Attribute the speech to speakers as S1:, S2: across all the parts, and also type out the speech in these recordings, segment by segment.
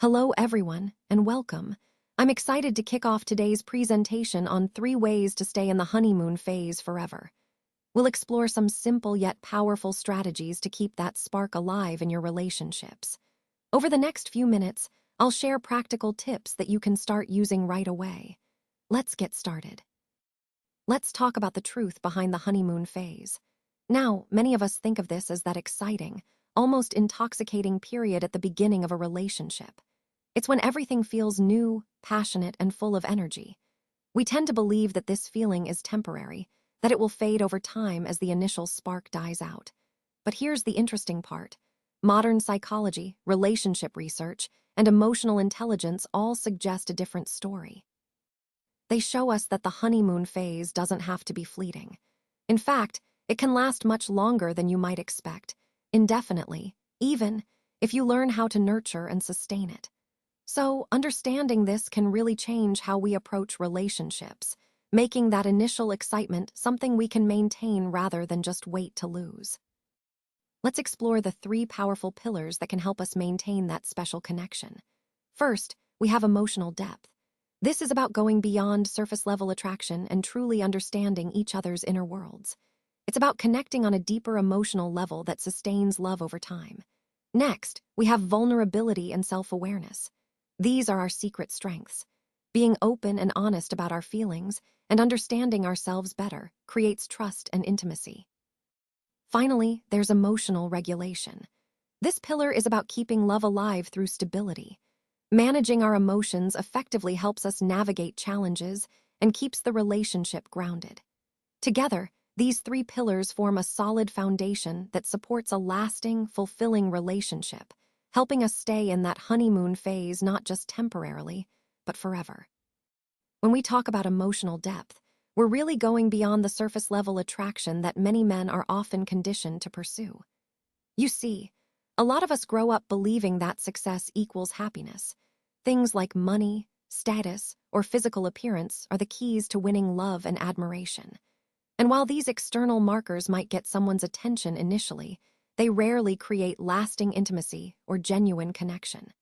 S1: Hello, everyone, and welcome. I'm excited to kick off today's presentation on 3 ways to stay in the honeymoon phase forever. We'll explore some simple yet powerful strategies to keep that spark alive in your relationships. Over the next few minutes, I'll share practical tips that you can start using right away. Let's get started. Let's talk about the truth behind the honeymoon phase. Now, many of us think of this as that exciting, almost intoxicating period at the beginning of a relationship. It's when everything feels new, passionate, and full of energy. We tend to believe that this feeling is temporary, that it will fade over time as the initial spark dies out. But here's the interesting part. Modern psychology, relationship research, and emotional intelligence all suggest a different story. They show us that the honeymoon phase doesn't have to be fleeting. In fact, it can last much longer than you might expect, indefinitely, even if you learn how to nurture and sustain it. So, understanding this can really change how we approach relationships, making that initial excitement something we can maintain rather than just wait to lose. Let's explore the 3 powerful pillars that can help us maintain that special connection. First, we have emotional depth. This is about going beyond surface-level attraction and truly understanding each other's inner worlds. It's about connecting on a deeper emotional level that sustains love over time. Next, we have vulnerability and self-awareness. These are our secret strengths. Being open and honest about our feelings and understanding ourselves better creates trust and intimacy. Finally, there's emotional regulation. This pillar is about keeping love alive through stability. Managing our emotions effectively helps us navigate challenges and keeps the relationship grounded. Together, these 3 pillars form a solid foundation that supports a lasting, fulfilling relationship, helping us stay in that honeymoon phase not just temporarily, but forever. When we talk about emotional depth, we're really going beyond the surface-level attraction that many men are often conditioned to pursue. You see, a lot of us grow up believing that success equals happiness. Things like money, status, or physical appearance are the keys to winning love and admiration. And while these external markers might get someone's attention initially, they rarely create lasting intimacy or genuine connection.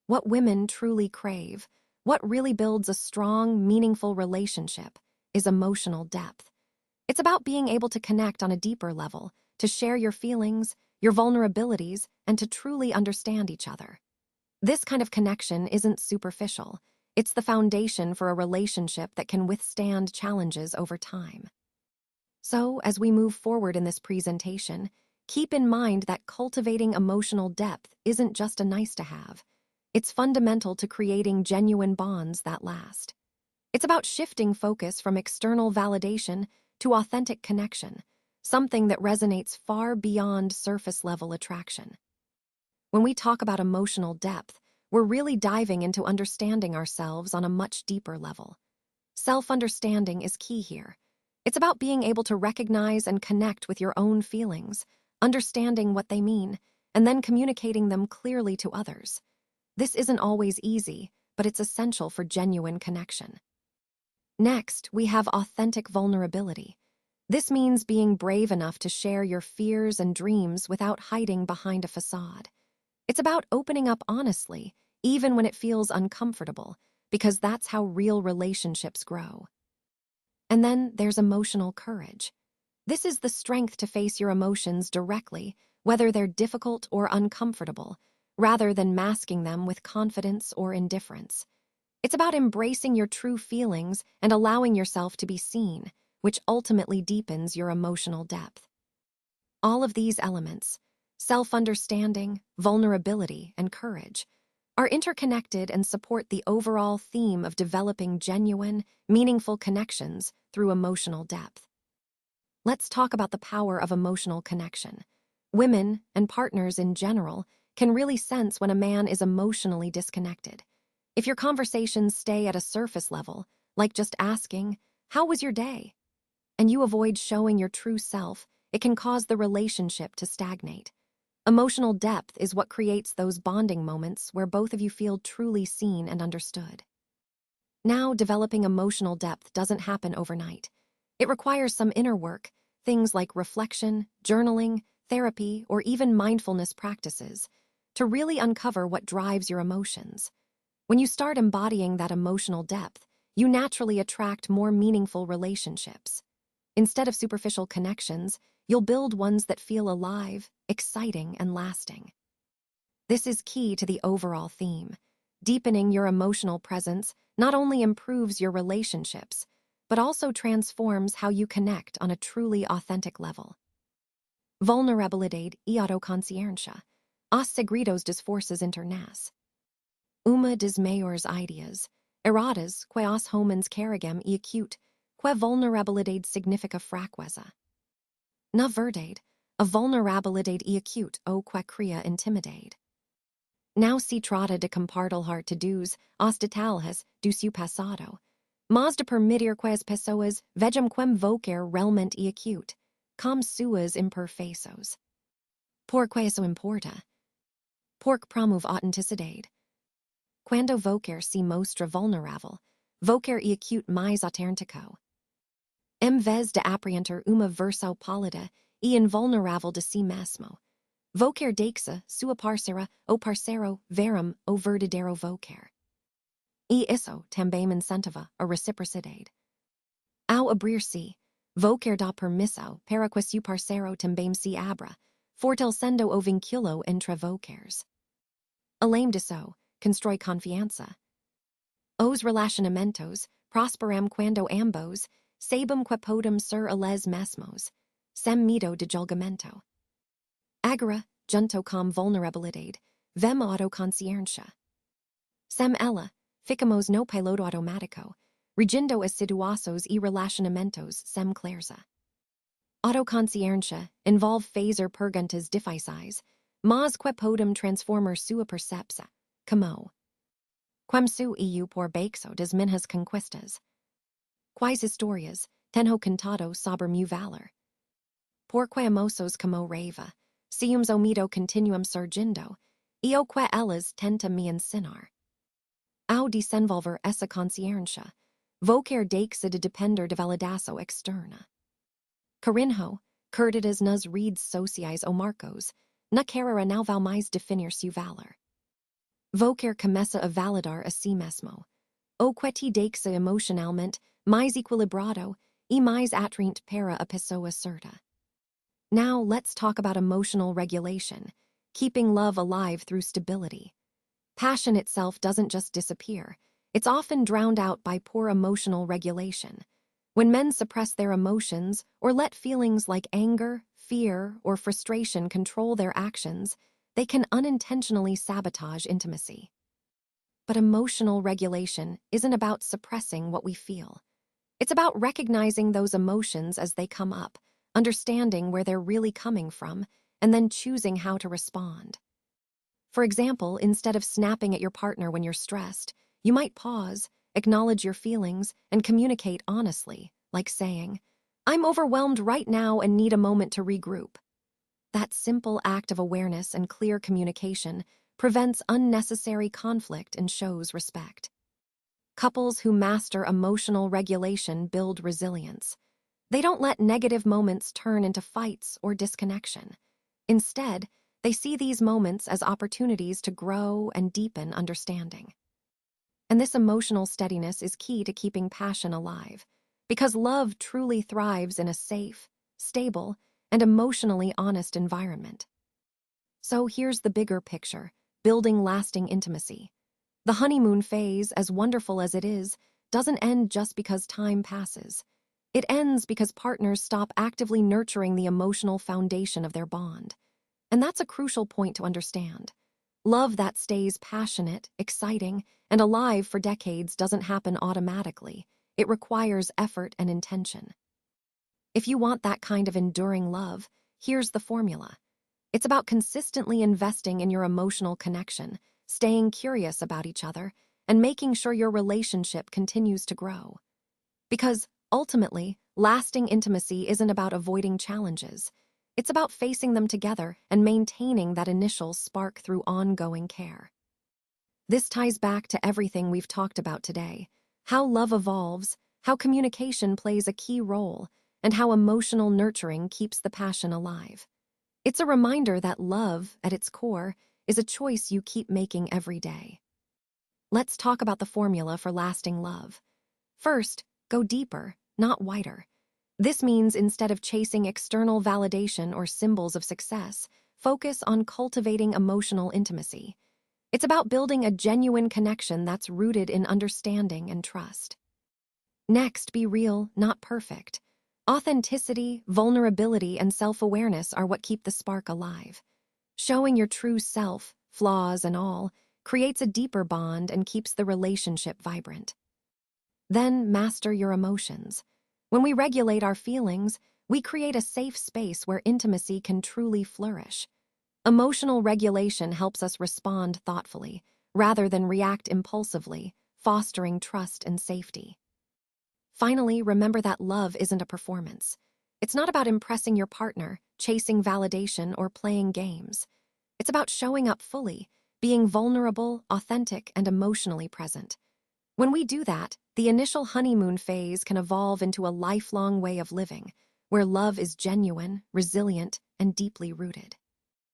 S1: What women truly crave, what really builds a strong, meaningful relationship, is emotional depth. It's about being able to connect on a deeper level, to share your feelings, your vulnerabilities, and to truly understand each other. This kind of connection isn't superficial. It's the foundation for a relationship that can withstand challenges over time. So, as we move forward in this presentation, keep in mind that cultivating emotional depth isn't just a nice-to-have. It's fundamental to creating genuine bonds that last. It's about shifting focus from external validation to authentic connection, something that resonates far beyond surface-level attraction. When we talk about emotional depth, we're really diving into understanding ourselves on a much deeper level. Self-understanding is key here. It's about being able to recognize and connect with your own feelings, understanding what they mean, and then communicating them clearly to others. This isn't always easy, but it's essential for genuine connection. Next, we have authentic vulnerability. This means being brave enough to share your fears and dreams without hiding behind a facade. It's about opening up honestly, even when it feels uncomfortable, because that's how real relationships grow. And then there's emotional courage. This is the strength to face your emotions directly, whether they're difficult or uncomfortable, rather than masking them with confidence or indifference. It's about embracing your true feelings and allowing yourself to be seen, which ultimately deepens your emotional depth. All of these elements, self-understanding, vulnerability, and courage, are interconnected and support the overall theme of developing genuine, meaningful connections through emotional depth. Let's talk about the power of emotional connection. Women, and partners in general, can really sense when a man is emotionally disconnected. If your conversations stay at a surface level, like just asking, "How was your day?" and you avoid showing your true self, it can cause the relationship to stagnate. Emotional depth is what creates those bonding moments where both of you feel truly seen and understood. Now, developing emotional depth doesn't happen overnight. It requires some inner work, things like reflection, journaling, therapy, or even mindfulness practices. to really uncover what drives your emotions. When you start embodying that emotional depth, you naturally attract more meaningful relationships. Instead of superficial connections, you'll build ones that feel alive, exciting, and lasting. This is key to the overall theme. Deepening your emotional presence not only improves your relationships, but also transforms how you connect on a truly authentic level. Vulnerabilidade e autoconsciência. Os segredos das forças internas. Uma das maiores ideas, erradas que os homens carregam e acute, que vulnerabilidade significa fraqueza. Na verdade, a vulnerabilidade e acute ou que cria intimidade. Não se trata de compartilhar todos os detalhes do seu passado, mas de permitir que as pessoas vejam como vocar realmente e acute, como suas imperfeições. Por que isso importa? Porque promove autenticidade. Quando vocar se mostra vulnerável, vocar e acute mais autêntico. Em vez de apresentar uma versão pálida e invulnerável de si mesmo, vocar deixa sua parceira ou parceiro verem o verdadeiro vocar. E isso também incentiva a reciprocidade. Ao abrir-se, vocar dá permissão para que seu parceiro também se abra, fortalecendo o vínculo entre vocars. Além disso, constrói confiança. Os relacionamentos prosperam quando ambos sabem que podem ser eles mesmos, sem medo de julgamento. Agora, junto com vulnerabilidade, vem a autoconsciência. Sem ela, ficamos no piloto automático, regindo as situações e relacionamentos sem clareza. Autoconsciência envolve fazer perguntas difíceis, mas que podem transformar sua percepção, como: como sou eu por baixo das minhas conquistas? Quais histórias tenho contado sobre meu valor? Por que emoções como raiva, ciúmes ou medo continuam surgindo, e o que elas tentam me ensinar? Ao desenvolver essa consciência, vocar deixa de depender de validação externa. Carinho, curtidas nas redes sociais ou marcos, na carreira não vai mais definir seu valor. Vocar começa a validar a si mesmo, o que te deixa emocionalmente mais equilibrado e mais atraente para a pessoa certa. Now let's talk about emotional regulation, keeping love alive through stability. Passion itself doesn't just disappear, it's often drowned out by poor emotional regulation. When men suppress their emotions or let feelings like anger, fear, or frustration control their actions, they can unintentionally sabotage intimacy. But emotional regulation isn't about suppressing what we feel. It's about recognizing those emotions as they come up, understanding where they're really coming from, and then choosing how to respond. For example, instead of snapping at your partner when you're stressed, you might pause, acknowledge your feelings, and communicate honestly, like saying, "I'm overwhelmed right now and need a moment to regroup." That simple act of awareness and clear communication prevents unnecessary conflict and shows respect. Couples who master emotional regulation build resilience. They don't let negative moments turn into fights or disconnection. Instead, they see these moments as opportunities to grow and deepen understanding. And this emotional steadiness is key to keeping passion alive, because love truly thrives in a safe, stable, and emotionally honest environment. So here's the bigger picture, building lasting intimacy. The honeymoon phase, as wonderful as it is, doesn't end just because time passes. It ends because partners stop actively nurturing the emotional foundation of their bond. And that's a crucial point to understand. Love that stays passionate, exciting, and alive for decades doesn't happen automatically. It requires effort and intention. If you want that kind of enduring love, here's the formula. It's about consistently investing in your emotional connection, staying curious about each other, and making sure your relationship continues to grow. Because, ultimately, lasting intimacy isn't about avoiding challenges. It's about facing them together and maintaining that initial spark through ongoing care. This ties back to everything we've talked about today: how love evolves, how communication plays a key role, and how emotional nurturing keeps the passion alive. It's a reminder that love, at its core, is a choice you keep making every day. Let's talk about the formula for lasting love. First, go deeper, not wider. This means instead of chasing external validation or symbols of success, focus on cultivating emotional intimacy. It's about building a genuine connection that's rooted in understanding and trust. Next, be real, not perfect. Authenticity, vulnerability, and self-awareness are what keep the spark alive. Showing your true self, flaws and all, creates a deeper bond and keeps the relationship vibrant. Then, master your emotions. When we regulate our feelings, we create a safe space where intimacy can truly flourish. Emotional regulation helps us respond thoughtfully, rather than react impulsively, fostering trust and safety. Finally, remember that love isn't a performance. It's not about impressing your partner, chasing validation, or playing games. It's about showing up fully, being vulnerable, authentic, and emotionally present. When we do that, the initial honeymoon phase can evolve into a lifelong way of living, where love is genuine, resilient, and deeply rooted.